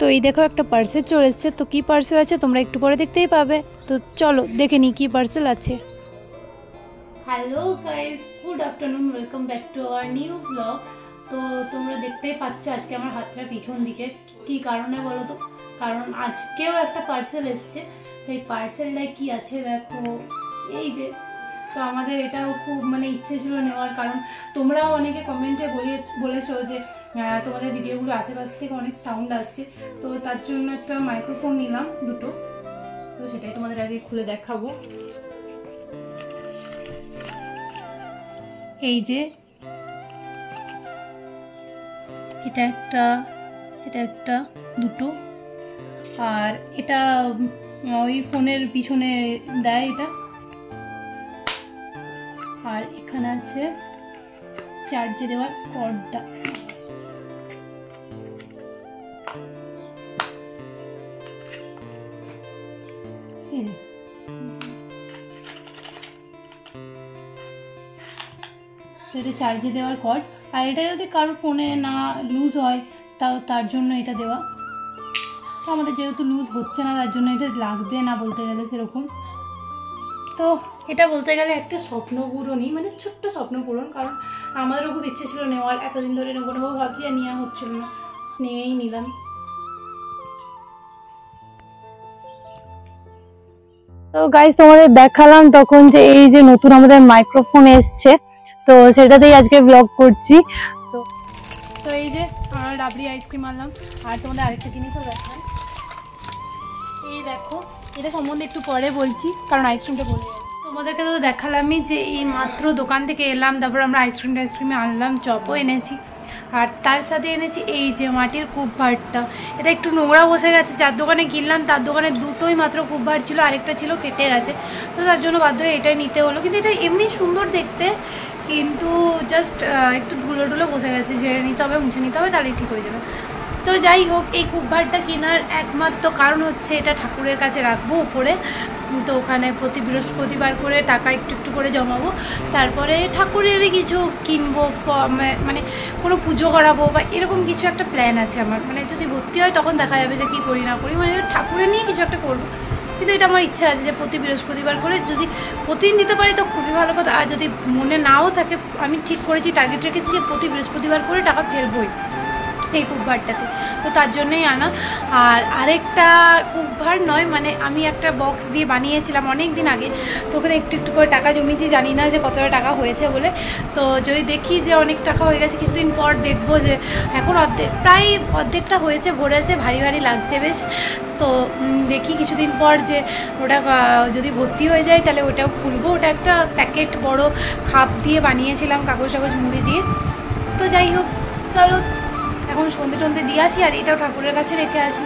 তো এই দেখো একটা পার্সেল চলে এসেছে। তো কী পার্সেল আছে তোমরা একটু পরে দেখতেই পাবে। তো চলো দেখে নিই কী পার্সেল আছে। Hello guys, good afternoon, welcome back to our new blog. তো তোমরা দেখতেই পাচ্ছ আজকে আমার হাতটা পিছন দিকে, কি কারণে বলো তো? কারণ আজকেও একটা পার্সেল এসছে। সেই পার্সেলটায় কি আছে দেখো, এই যে। তো আমাদের এটাও খুব ইচ্ছে ছিল নেওয়ার, কারণ তোমরাও অনেকে কমেন্টে বলেছো যে তোমাদের ভিডিওগুলো আশেপাশ থেকে অনেক সাউন্ড আসছে। তো তার জন্য একটা মাইক্রোফোন নিলাম দুটো। তো সেটাই তোমাদের আগে খুলে দেখাবো। এই যে এটা একটা দুটো, আর এটা ওই ফোনের পিছনে দেয় এটা। আর এখানে আছে চার্জে দেওয়ার কর্ডটা। তো এটা চার্জে দেওয়ার কর্ড, আর এটা যদি কারোর ফোনে না লুজ হয় তার জন্য এটা দেওয়া। তো আমাদের যেহেতু লুজ হচ্ছে না তার জন্য এটা লাগবে না বলতে গেলে সেরকম। তো এটা বলতে গেলে একটা স্বপ্ন পূরণই, ছোট্ট স্বপ্ন পূরণ, কারণ আমাদেরও খুব ইচ্ছে ছিল নেওয়ার। এতদিন ধরে নেবো নেবো ভাবছি, আর নেওয়া হচ্ছিল না, নিয়েই নিলাম। তো গাইস তোমাদের দেখালাম তখন যে এই যে নতুন আমাদের মাইক্রোফোন এসছে, তো সেটাতেই আজকে ব্লগ করছি। তো এই যে আমরা ডাবলি আইসক্রিম আনলাম। আর তোমাদের আরেকটা জিনিসও দেখাই, এই দেখো। এটা সম্বন্ধে একটু পরে বলছি, কারণ আইসক্রিমটা বলে গেল। তোমাদেরকে তো দেখালামই যে এই মাত্র দোকান থেকে এলাম, তারপর আমরা আইসক্রিমে আনলাম, চপও এনেছি, আর তার সাথে এনেছি এই যে মাটির কুপভাঁড়টা। এটা একটু নোংরা বসে গেছে, যার দোকানে কিনলাম তার দোকানে দুটোই মাত্র কুপভাঁড় ছিল, আরেকটা ছিল ফেটে গেছে। তো তার জন্য বাধ্য হয়ে এটাই নিতে হলো। কিন্তু এটা এমনি সুন্দর দেখতে, কিন্তু জাস্ট একটু ধুলো টুলো বসে গেছে, ঝেড়ে নিতে হবে, মুছে নিতে হবে, তাহলেই ঠিক হয়ে যাবে। তো যাই হোক, এই কুপভাঁড়টা কেনার একমাত্র কারণ হচ্ছে এটা ঠাকুরের কাছে রাখবো উপরে। তো ওখানে প্রতি বৃহস্পতিবার করে টাকা একটু একটু করে জমাবো, তারপরে ঠাকুরেরই কিছু কিনবো, কোনো পুজো করাবো বা এরকম কিছু একটা প্ল্যান আছে আমার। যদি ভর্তি হয় তখন দেখা যাবে যে কী করি না করি, ঠাকুরের নিয়ে কিছু একটা করবো। কিন্তু এটা আমার ইচ্ছা আছে যে প্রতি বৃহস্পতিবার করে যদি প্রতিদিন দিতে পারি তো খুবই ভালো কথা। আর যদি মনে নাও থাকে, আমি ঠিক করেছি, টার্গেট রেখেছি যে প্রতি বৃহস্পতিবার করে টাকা ফেলবই এই কুপভাঁড়টাতে। তো তার জন্যই আনা। আর আরেকটা কুপভাঁড় নয়, আমি একটা বক্স দিয়ে বানিয়েছিলাম অনেক দিন আগে, তো ওখানে একটু একটু করে টাকা জমিয়েছি, জানি না যে কতটা টাকা হয়েছে বলে। তো যদি দেখি যে অনেক টাকা হয়ে গেছে, কিছুদিন পর দেখবো যে এখন প্রায় অর্ধেকটা হয়েছে, ভরেছে, ভারী ভারী লাগছে বেশ। তো দেখি কিছুদিন পর যে ওটা যদি ভর্তি হয়ে যায় তাহলে ওটাও খুলবো। ওটা একটা প্যাকেট বড় খাপ দিয়ে বানিয়েছিলাম, কাগজ মুড়ি দিয়ে। তো যাই হোক, চলো এখন সন্ধে টন্ধে দিয়ে আসি, আর এটাও ঠাকুরের কাছে রেখে আসি।